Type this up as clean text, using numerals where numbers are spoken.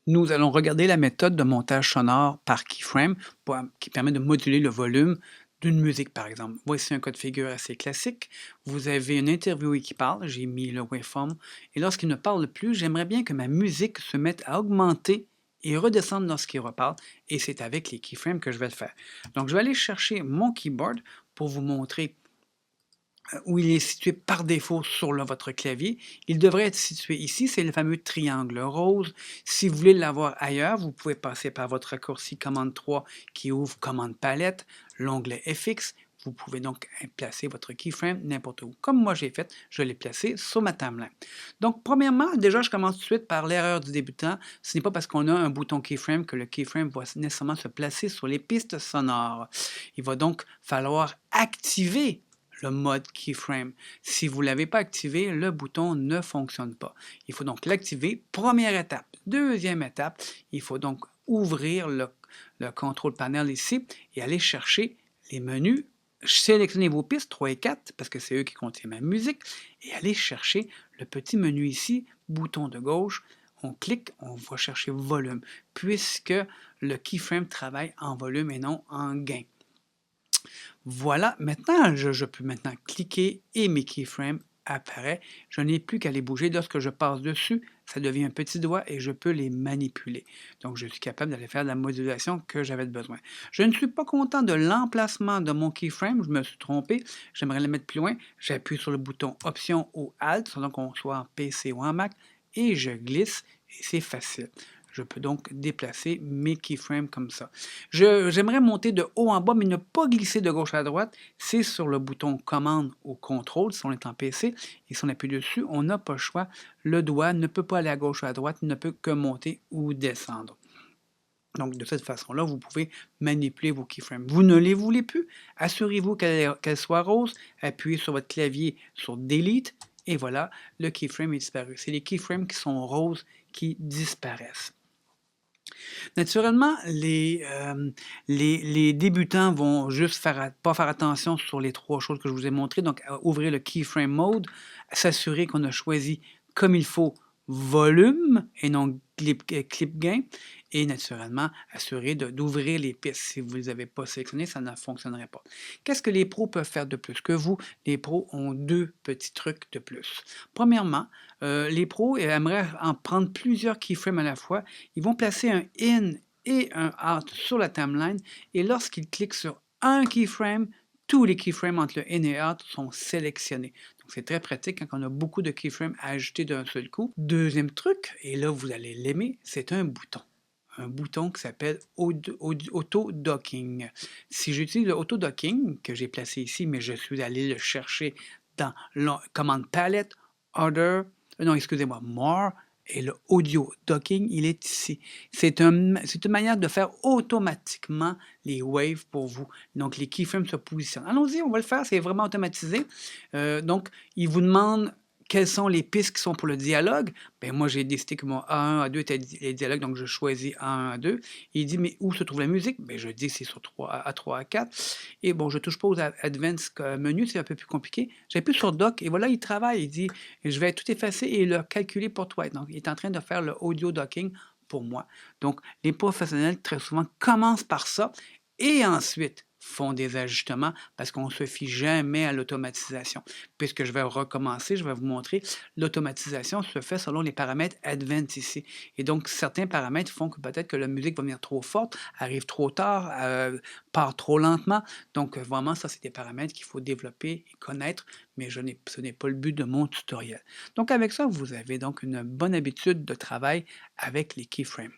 Nous allons regarder la méthode de montage sonore par keyframe qui permet de moduler le volume d'une musique, par exemple. Voici un cas de figure assez classique. Vous avez une interviewée qui parle, j'ai mis le waveform, et lorsqu'il ne parle plus, j'aimerais bien que ma musique se mette à augmenter et redescendre lorsqu'il reparle, et c'est avec les keyframes que je vais le faire. Donc, je vais aller chercher mon keyboard pour vous montrer où il est situé par défaut sur votre clavier. Il devrait être situé ici, c'est le fameux triangle rose. Si vous voulez l'avoir ailleurs, vous pouvez passer par votre raccourci commande 3 qui ouvre commande palette, l'onglet FX. Vous pouvez donc placer votre keyframe n'importe où. Comme moi j'ai fait, je l'ai placé sur ma timeline. Donc, premièrement, déjà, je commence tout de suite par l'erreur du débutant. Ce n'est pas parce qu'on a un bouton keyframe que le keyframe va nécessairement se placer sur les pistes sonores. Il va donc falloir activer le mode keyframe. Si vous ne l'avez pas activé, le bouton ne fonctionne pas. Il faut donc l'activer, première étape. Deuxième étape, il faut donc ouvrir le control panel ici et aller chercher les menus. Sélectionnez vos pistes 3 et 4 parce que c'est eux qui contiennent ma musique et aller chercher le petit menu ici, bouton de gauche. On clique, on va chercher volume puisque le keyframe travaille en volume et non en gain. Voilà, maintenant, je peux maintenant cliquer et mes keyframes apparaissent. Je n'ai plus qu'à les bouger. Lorsque je passe dessus, ça devient un petit doigt et je peux les manipuler. Donc, je suis capable d'aller faire la modulation que j'avais besoin. Je ne suis pas content de l'emplacement de mon keyframe. Je me suis trompé. J'aimerais le mettre plus loin. J'appuie sur le bouton Option ou Alt, selon qu'on soit en PC ou en Mac, et je glisse et c'est facile. Je peux donc déplacer mes keyframes comme ça. J'aimerais monter de haut en bas, mais ne pas glisser de gauche à droite. C'est sur le bouton commande ou contrôle si on est en PC. Et si on appuie dessus, on n'a pas le choix. Le doigt ne peut pas aller à gauche ou à droite, il ne peut que monter ou descendre. Donc, de cette façon-là, vous pouvez manipuler vos keyframes. Vous ne les voulez plus? Assurez-vous qu'elle soit rose. Appuyez sur votre clavier sur Delete. Et voilà, le keyframe est disparu. C'est les keyframes qui sont roses qui disparaissent. Naturellement, les débutants vont juste pas faire attention sur les 3 choses que je vous ai montrées. Donc, ouvrir le Keyframe Mode, s'assurer qu'on a choisi comme il faut volume et non clip gain. Et naturellement, assurer d'ouvrir les pistes. Si vous ne les avez pas sélectionnées, ça ne fonctionnerait pas. Qu'est-ce que les pros peuvent faire de plus que vous? Les pros ont 2 petits trucs de plus. Premièrement, les pros aimeraient en prendre plusieurs keyframes à la fois. Ils vont placer un in et un out sur la timeline et lorsqu'ils cliquent sur un keyframe, tous les keyframes entre le in et out sont sélectionnés. Donc, c'est très pratique quand on a beaucoup de keyframes à ajouter d'un seul coup. Deuxième truc, et là vous allez l'aimer, c'est un bouton. Un bouton qui s'appelle Auto-Docking. Si j'utilise le Auto-Docking, que j'ai placé ici, mais je suis allé le chercher dans la commande palette, Other, non, excusez-moi, More, et le Audio Docking, il est ici. C'est une manière de faire automatiquement les waves pour vous. Donc, les keyframes se positionnent. Allons-y, on va le faire, c'est vraiment automatisé. Donc, il vous demande quelles sont les pistes qui sont pour le dialogue. Bien, moi, j'ai décidé que mon A1, A2 étaient les dialogues, donc je choisis A1, A2. Il dit, mais où se trouve la musique? Bien, je dis, c'est sur A3, A4. Et bon, je ne touche pas aux Advanced menus, c'est un peu plus compliqué. J'appuie sur Doc, et voilà, il travaille. Il dit, je vais tout effacer et le calculer pour toi. Donc, il est en train de faire le audio docking pour moi. Donc, les professionnels, très souvent, commencent par ça, et ensuite, font des ajustements parce qu'on ne se fie jamais à l'automatisation. Puisque je vais recommencer, je vais vous montrer, l'automatisation se fait selon les paramètres Advanced ici. Et donc, certains paramètres font que peut-être que la musique va venir trop forte, arrive trop tard, part trop lentement. Donc, vraiment, ça, c'est des paramètres qu'il faut développer et connaître, mais ce n'est pas le but de mon tutoriel. Donc, avec ça, vous avez donc une bonne habitude de travail avec les keyframes.